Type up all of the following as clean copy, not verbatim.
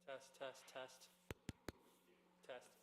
Test, test, test, test.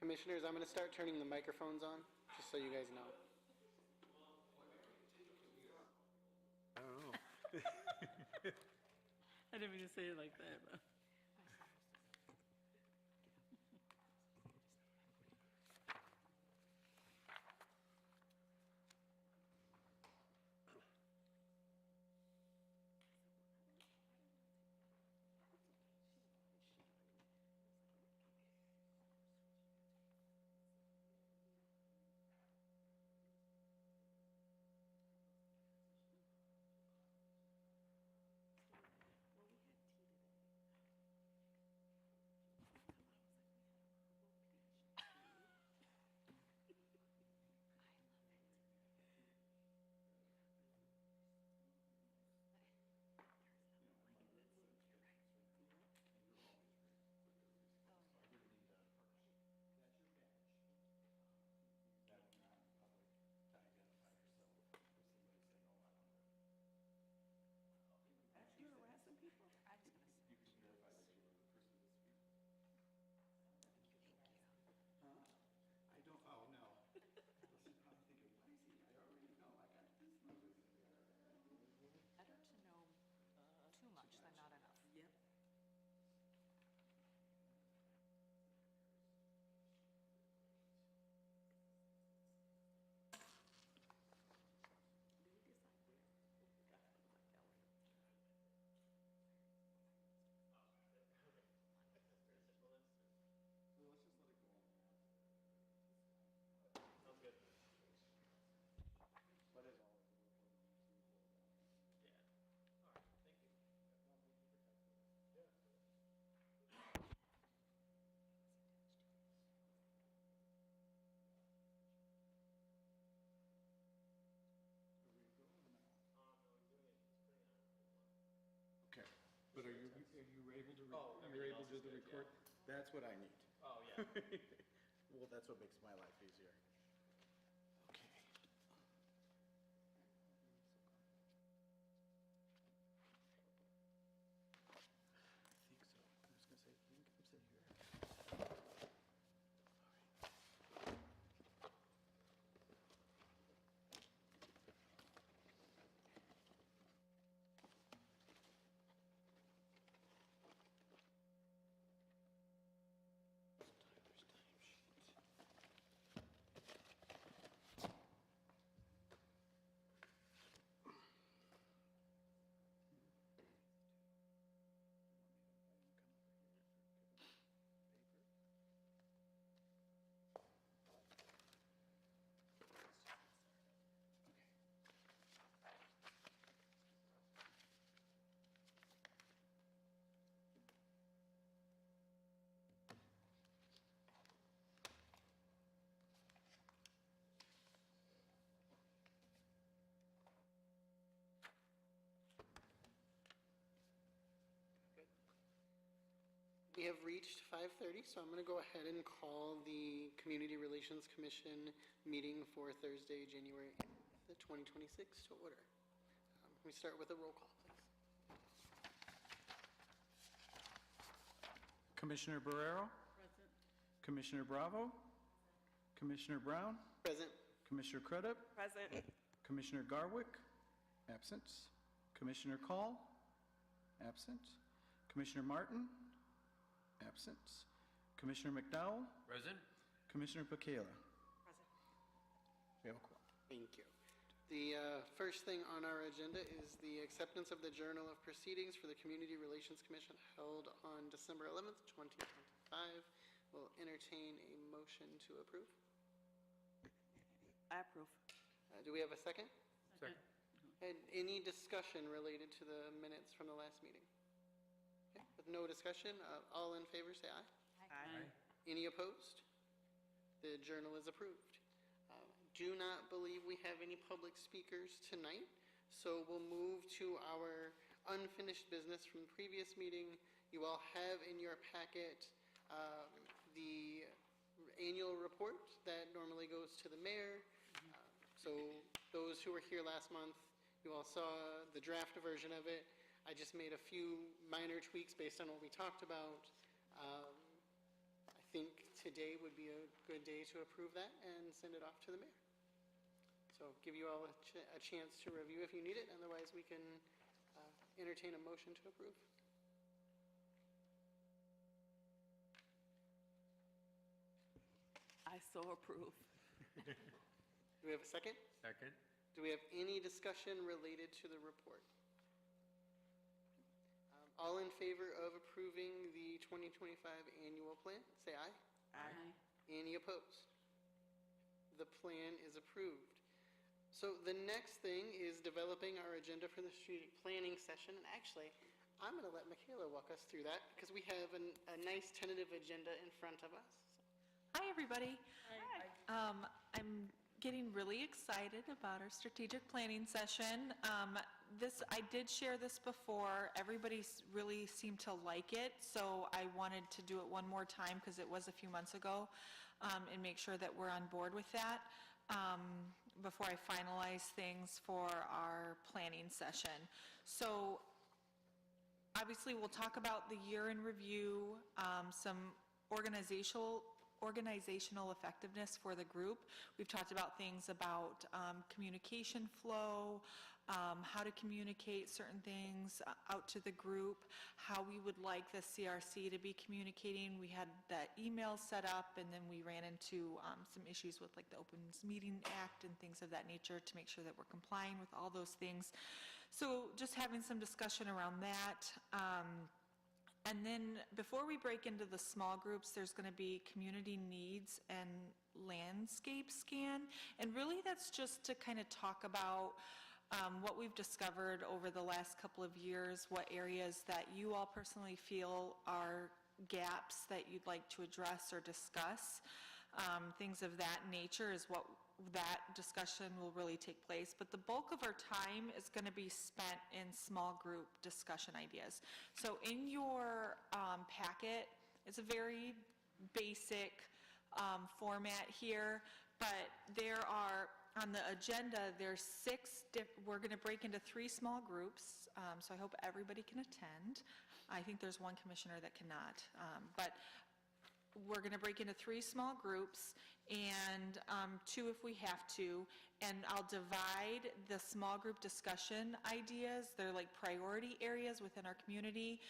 Commissioners, I'm going to start turning the microphones on, just so you guys know. I don't know. I didn't mean to say it like that, but. Sounds good. Okay, but are you able to, Oh, you're everything able else to is do the good, yeah. record? That's what I need. Oh, yeah. Well, that's what makes my life easier. Okay. I think so. I was gonna say, you can come sit here. Tyler's time sheet. We have reached 5:30, so I'm going to go ahead and call the Community Relations Commission meeting for Thursday, January 8th, 2026 to order. We start with a roll call, please. Commissioner Barrero, Present. Commissioner Bravo, Commissioner Brown, Present. Commissioner Crudup, Present. Commissioner Garwick, absent. Commissioner Call, absent. Commissioner Martin, absent. Commissioner McDowell, Present? Commissioner Pacala. Present. We have a quorum. Thank you. The first thing on our agenda is the acceptance of the Journal of Proceedings for the Community Relations Commission held on December 11th, 2025. We'll entertain a motion to approve. I approve. Do we have a second? Second. And any discussion related to the minutes from the last meeting? Okay, with no discussion, all in favor say aye. Aye. Any opposed? The journal is approved. Do not believe we have any public speakers tonight, so we'll move to our unfinished business from the previous meeting. You all have in your packet the annual report that normally goes to the mayor. So those who were here last month, you all saw the draft version of it. I just made a few minor tweaks based on what we talked about. I think today would be a good day to approve that and send it off to the mayor. So give you all a chance to review if you need it, otherwise we can entertain a motion to approve. I so approve. Do we have a second? Second. Do we have any discussion related to the report? All in favor of approving the 2025 annual plan, say aye. Aye. Any opposed? The plan is approved. So the next thing is developing our agenda for the strategic planning session. And actually, I'm going to let Michaela walk us through that because we have a nice tentative agenda in front of us. Hi, everybody. I'm getting really excited about our strategic planning session. I did share this before. Everybody really seemed to like it, so I wanted to do it one more time because it was a few months ago, and make sure that we're on board with that before I finalize things for our planning session. So obviously, we'll talk about the year in review, some organizational effectiveness for the group. We've talked about things about communication flow, how to communicate certain things out to the group, how we would like the CRC to be communicating. We had that email set up, and then we ran into some issues with like the Open Meeting Act and things of that nature to make sure that we're complying with all those things. So just having some discussion around that. And then before we break into the small groups, there's going to be community needs and landscape scan. And really that's just to kind of talk about what we've discovered over the last couple of years, what areas that you all personally feel are gaps that you'd like to address or discuss. Things of that nature is what that discussion will really take place, but the bulk of our time is going to be spent in small group discussion ideas. So in your packet, it's a very basic format here, but there are, on the agenda, there's we're going to break into 3 small groups, so I hope everybody can attend. I think there's one commissioner that cannot, but we're going to break into 3 small groups and 2 if we have to, and I'll divide the small group discussion ideas, they're like priority areas within our community,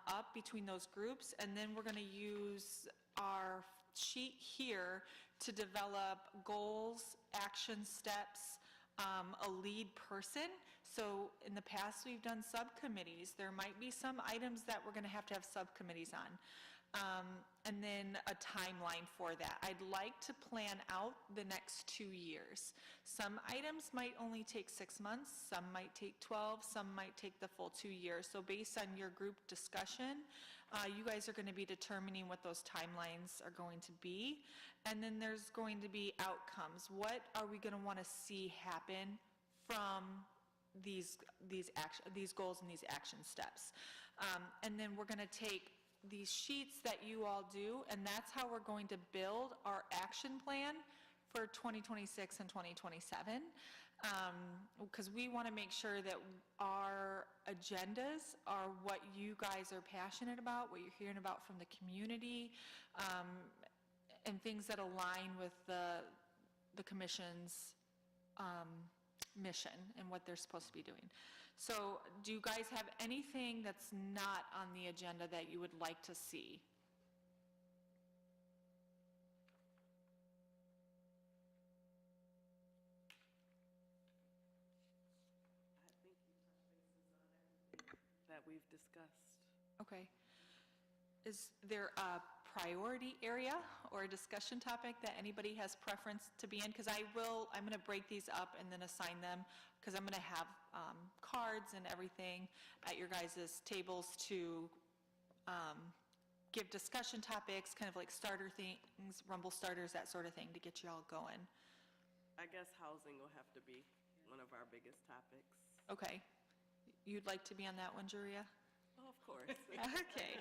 up between those groups, and then we're going to use our sheet here to develop goals, action steps, a lead person. So in the past we've done subcommittees. There might be some items that we're going to have subcommittees on. And then a timeline for that. I'd like to plan out the next 2 years. Some items might only take 6 months, some might take 12, some might take the full 2 years. So based on your group discussion, you guys are going to be determining what those timelines are going to be. And then there's going to be outcomes. What are we going to want to see happen from these goals and these action steps? And then we're going to take these sheets that you all do, and that's how we're going to build our action plan for 2026 and 2027, because we want to make sure that our agendas are what you guys are passionate about, what you're hearing about from the community, and things that align with the commission's mission and what they're supposed to be doing. So do you guys have anything that's not on the agenda that you would like to see? I think you touched bases on everything that we've discussed. Okay. Is there a priority area or a discussion topic that anybody has preference to be in? Because I'm going to break these up and then assign them, because I'm going to have cards and everything at your guys' tables to give discussion topics, kind of like starter things, rumble starters, that sort of thing, to get you all going. I guess housing will have to be one of our biggest topics. Okay. You'd like to be on that one, Juria? Oh, of course. Okay.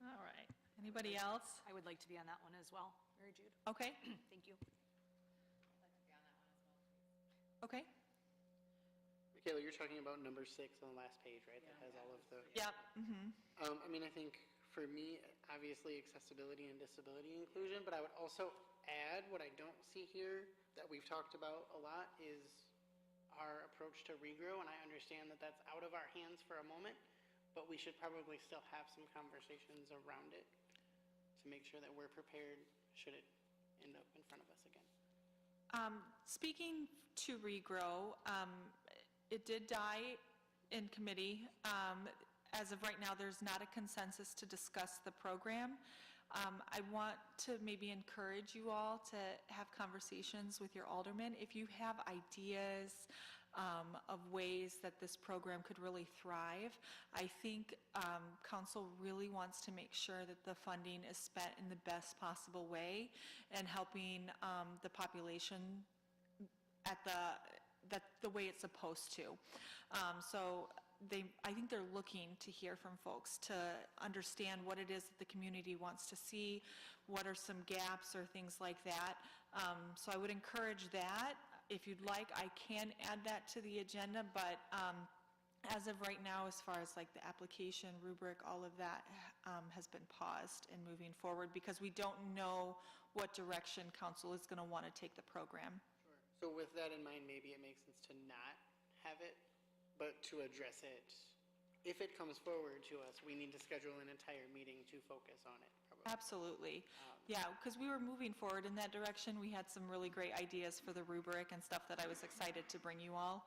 All right. Anybody else? I would like to be on that one as well. Mary Jude? Okay. Thank you. Okay. Michaela, you're talking about number 6 on the last page, right? That has all of the... Yep. Mm-hmm. I mean, I think for me, obviously accessibility and disability inclusion, but I would also add what I don't see here that we've talked about a lot is our approach to regrow, and I understand that that's out of our hands for a moment, but we should probably still have some conversations around it to make sure that we're prepared should it end up in front of us again. Speaking to regrow, it did die in committee. As of right now, there's not a consensus to discuss the program. I want to maybe encourage you all to have conversations with your aldermen. If you have ideas of ways that this program could really thrive, I think council really wants to make sure that the funding is spent in the best possible way and helping the population at the way it's supposed to. So I think they're looking to hear from folks to understand what it is that the community wants to see, what are some gaps or things like that. So I would encourage that. If you'd like, I can add that to the agenda, but as of right now, as far as like the application, rubric, all of that has been paused and moving forward because we don't know what direction council is going to want to take the program. Sure. So with that in mind, maybe it makes sense to not have it, but to address it. If it comes forward to us, we need to schedule an entire meeting to focus on it, probably. Absolutely. Yeah, because we were moving forward in that direction. We had some really great ideas for the rubric and stuff that I was excited to bring you all.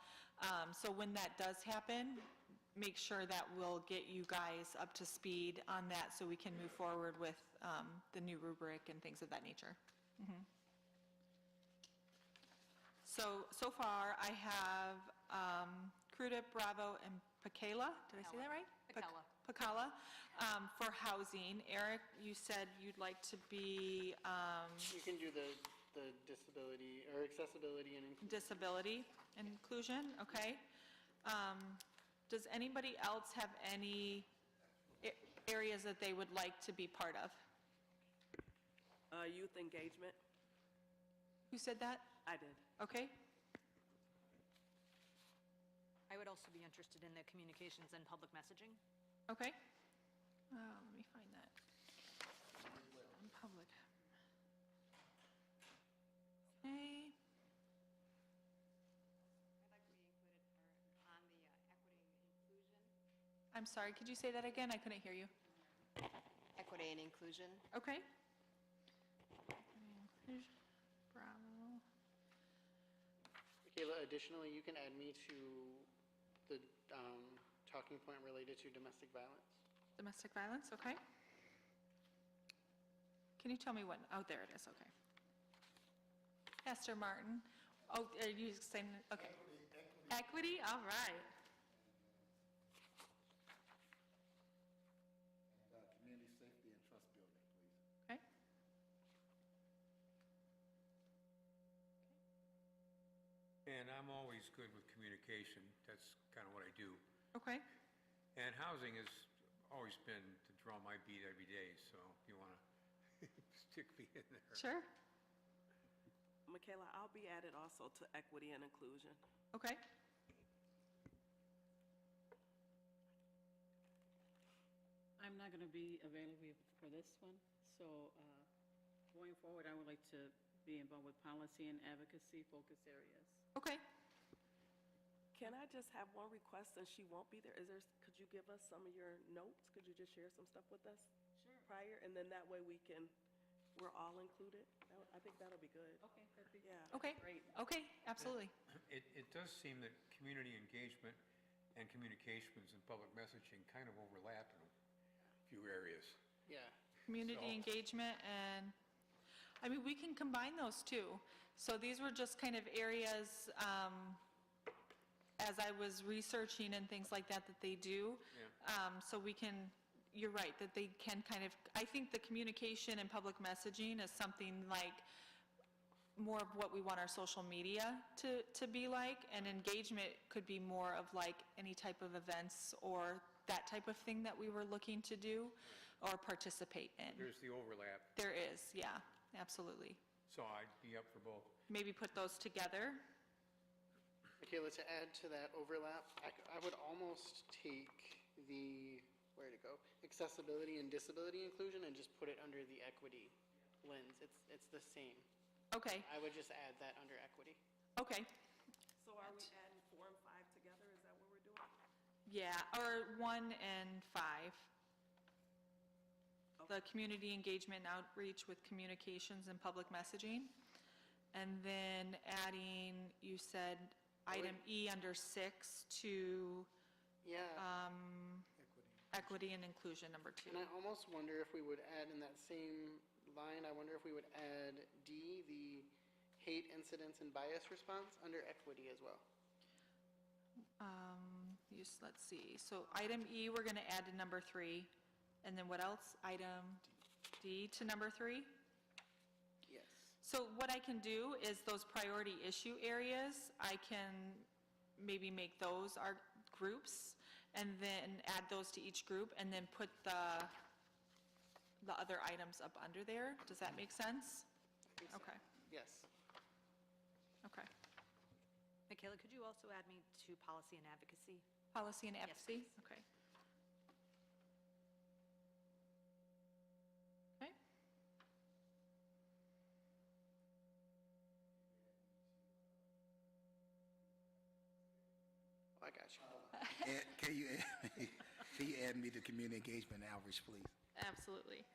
So when that does happen, make sure that we'll get you guys up to speed on that so we can move forward with the new rubric and things of that nature. So far I have Crudup, Bravo, and Pacala. Did I say that right? Pacala. Pacala, for housing. Eric, you said you'd like to be You can do the disability or accessibility and inclusion. disability and inclusion, okay. Does anybody else have any areas that they would like to be part of? Youth engagement. Who said that? I did. Okay. I would also be interested in the communications and public messaging. Okay. Let me find that. In public. Okay. I'd like to be included on the equity and inclusion. I'm sorry, could you say that again? I couldn't hear you. Equity and inclusion. Okay. Bravo. Kayla, additionally, you can add me to the talking point related to domestic violence. Domestic violence, okay. Can you tell me what, oh, there it is, okay. Esther Martin. Oh, are you saying, okay. Equity, all right. Community safety and trust building, please. Okay. And I'm always good with communication. That's kind of what I do. Okay. And housing has always been to draw my beat every day, so if you want to stick me in there. Sure. Michaela, I'll be added also to equity and inclusion. Okay. I'm not going to be available for this one, so going forward, I would like to be involved with policy and advocacy focus areas. Okay. Can I just have one request since she won't be there? Could you give us some of your notes? Could you just share some stuff with us? Sure. Prior, and then that way we're all included? I think that'll be good. Okay, that'd be Yeah. Okay. great. Okay, absolutely. It does seem that community engagement and communications and public messaging kind of overlap in a few areas. Yeah. Community So- engagement and, I mean, we can combine those too. So these were just kind of areas, as I was researching and things like that they do. Yeah. So we can, you're right, that they can kind of, I think the communication and public messaging is something like more of what we want our social media to be like, and engagement could be more of like any type of events or that type of thing that we were looking to do or participate in. There's the overlap, There is, yeah, absolutely. so I'd be up for both. Maybe put those together. Michaela, to add to that overlap, I would almost take the where to go, accessibility and disability inclusion, and just put it under the equity lens. It's the same. Okay, I would just add that under equity. okay. So are we adding 4 and 5 together? Is that what we're doing? Yeah, or 1 and 5. The community engagement and outreach with communications and public messaging. And then adding, you said, item E under 6 to Yeah. equity and inclusion, number 2. And I almost wonder if we would add in that same line, I wonder if we would add D, the hate incidents and bias response, under equity as well. Let's see, so item E, we're gonna add to number 3, and then what else? Item D to number 3? Yes. So what I can do is those priority issue areas, I can maybe make those our groups, and then add those to each group, and then put the other items up under there. Does that make sense? I think so. Okay, Yes. okay. Michaela, could you also add me to policy and advocacy? Policy and Yes, advocacy? please. Okay. Okay. Oh, I got you. Hold on. Can you add me to community engagement and outreach, please? Absolutely.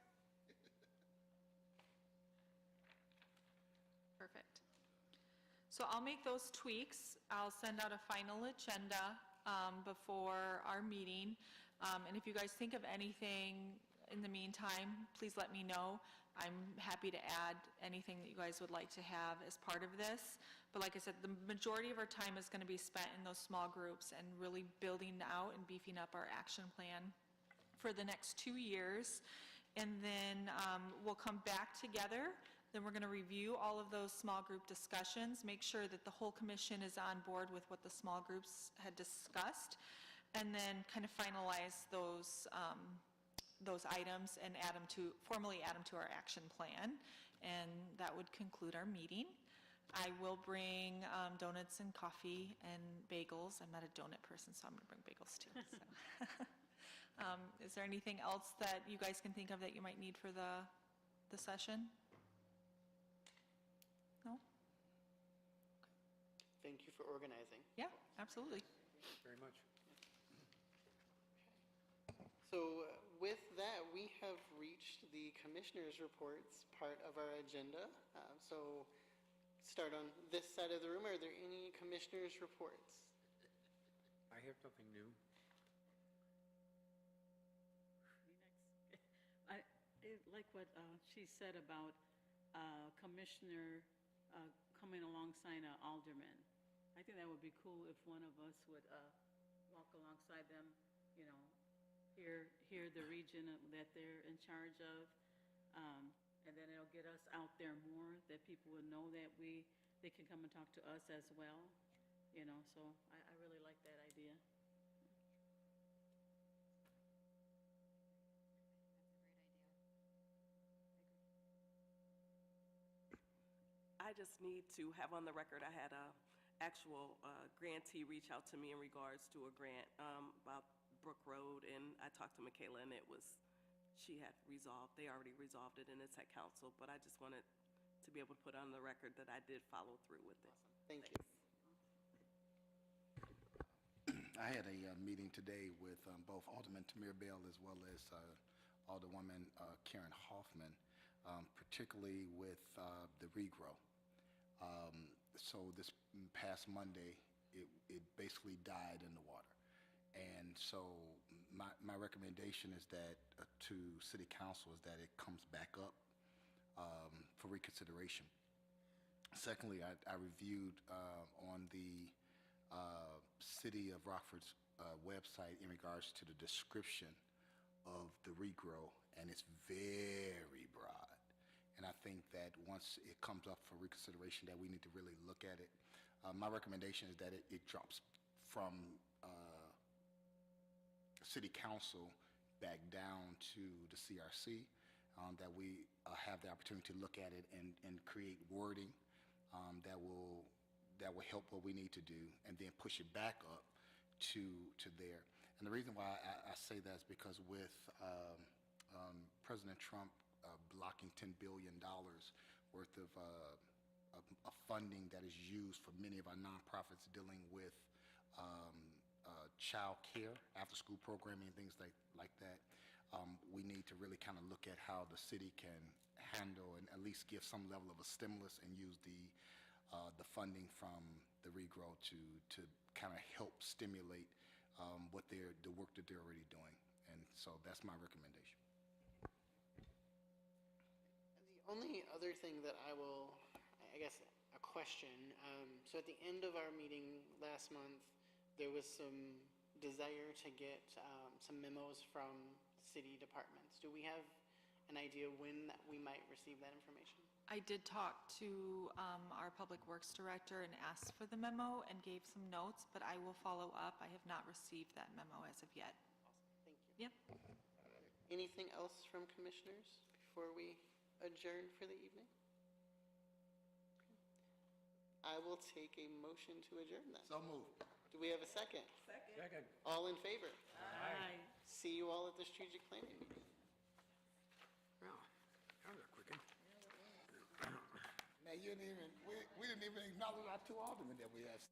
Perfect. So I'll make those tweaks. I'll send out a final agenda before our meeting. And if you guys think of anything in the meantime, please let me know. I'm happy to add anything that you guys would like to have as part of this. But like I said, the majority of our time is going to be spent in those small groups and really building out and beefing up our action plan for the next 2 years. And then we'll come back together. Then we're going to review all of those small group discussions, make sure that the whole commission is on board with what the small groups had discussed, and then kind of finalize those items and formally add them to our action plan. And that would conclude our meeting. I will bring donuts and coffee and bagels. I'm not a donut person, so I'm going to bring bagels too. So. Is there anything else that you guys can think of that you might need for the session? No? Thank you for organizing. Yeah, absolutely. Very much. So with that, we have reached the commissioners' reports part of our agenda. So start on this side of the room. Are there any commissioners' reports? I have nothing new. Like what she said about commissioner coming alongside an alderman. I think that would be cool if one of us would walk alongside them, you know, hear the region that they're in charge of, and then it'll get us out there more, that people would know that they can come and talk to us as well, you know, so I really like that idea. I just need to have on the record, I had a actual grantee reach out to me in regards to a grant about Brook Road, and I talked to Michaela, and she had resolved, they already resolved it, and it's at council, but I just wanted to be able to put on the record that I did follow through with it. Thank you. I had a meeting today with both Alderman Tamir Bell as well as Alderwoman Karen Hoffman, particularly with the regrow. So this past Monday, it basically died in the water. And so my recommendation is that to City Council is that it comes back up for reconsideration. Secondly, I reviewed on the City of Rockford's website in regards to the description of the regrow, and it's very broad. And I think that once it comes up for reconsideration, that we need to really look at it. My recommendation is that it drops from City Council back down to the CRC, that we have the opportunity to look at it and create wording that will help what we need to do, and then push it back up to there. And the reason why I say that is because with President Trump blocking $10 billion worth of funding that is used for many of our nonprofits dealing with child care, after-school programming, and things like that, we need to really kind of look at how the city can handle and at least give some level of a stimulus and use the funding from the regrow to kind of help stimulate the work that they're already doing. And so that's my recommendation. The only other thing that I a question. So at the end of our meeting last month, there was some desire to get some memos from city departments. Do we have an idea when we might receive that information? I did talk to our Public Works Director and asked for the memo and gave some notes, but I will follow up. I have not received that memo as of yet. Thank you. Yep. Anything else from commissioners before we adjourn for the evening? I will take a motion to adjourn then. So moved. Do we have a second? Second. All in favor? Aye. See you all at the strategic planning meeting. Well, that was a quick one. Now, we didn't even acknowledge our two aldermen that we have.